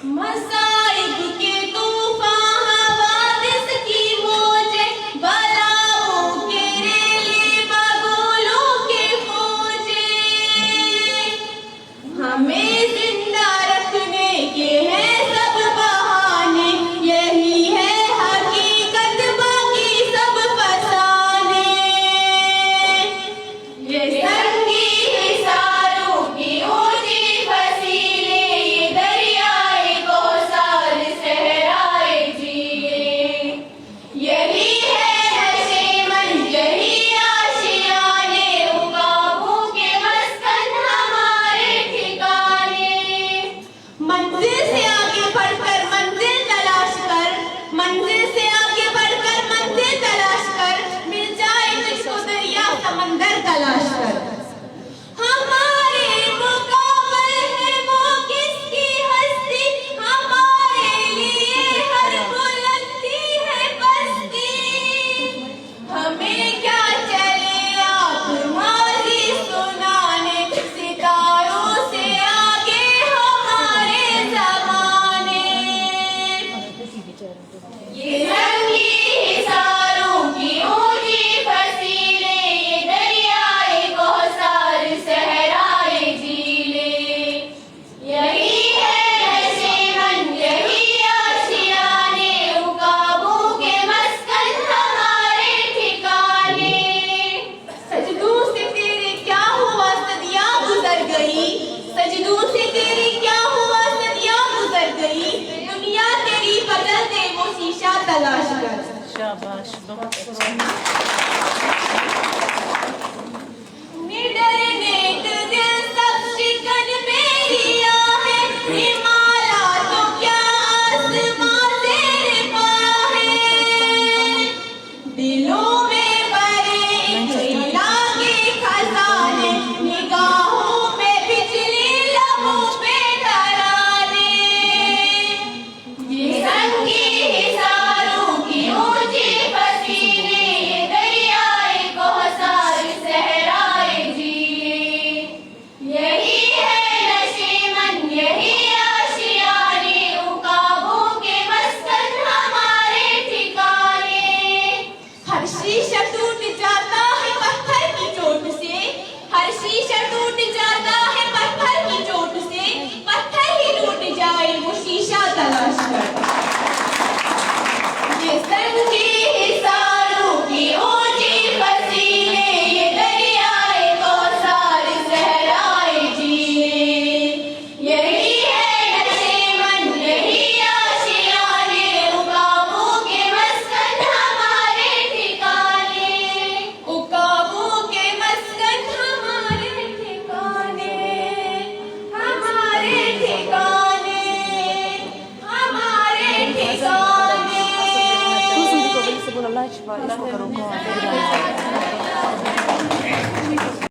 मसाइब के तूफान हवादिस की मौजें, बलाओं के रेले बगुलों के फौजें, हमें जिंदा रखने के हैं सब बहाने, यही है हकीकत बाकी सब फसाने। ये संगी हिसारों की ऊंची फसीलें, ये दरियाए कौसार सहराए जिए, यही है नशेमन यही आशियाने, उकाबों के मस्कन हमारे ठिकाने। मंजिल से आगे बढ़कर मंजिल तलाश कर, मंजिल से आगे बढ़कर मंजिल तलाश कर, मिल जाए तुझको दरिया समंदर तलाश कर। हमारे मुकाबल है वो किसकी हस्ती, हमारे लिए हर बुलंदी है पस्ती। हमें क्या चले आप माज़ी सुनाने, सितारों से आगे हमारे ज़माने। ये रंगी हिसारों की ऊंची फसीलें, ये दरियाए कौसार सहराए झीले, यही है नशेमन यही आशियाने, उकाबों के मस्कन हमारे ठिकाने। सजदों से तेरे क्या हुआ सदियां गुजर गई, सजदों से तेरे क्या हुआ सदियां गुजर गई, दुनिया तेरी बदल दे वो शीशा तलाश कर। शाबाश, बहुत अच्छा। निडर नेक दिल सब शिकन मेरी आहें, हिमालय तो क्या आसमां तेरे बाहें, दिलों में भरे इल्ला के खजाने, निगाहों में बिजली लबों पे तराने। ये संगी हिसारों की ऊंची फसीलें, ये दरियाए कौसार सहराए जिए, यही है नशेमन यही आशियाने, उकाबों के मस्कन हमारे ठिकाने। हर शीशा टूट जाता है पत्थर की चोट से, हर शीशा टूट जाता है पत्थर की चोट से, पत्थर ही टूट जाए वो शीशा तलाश कर।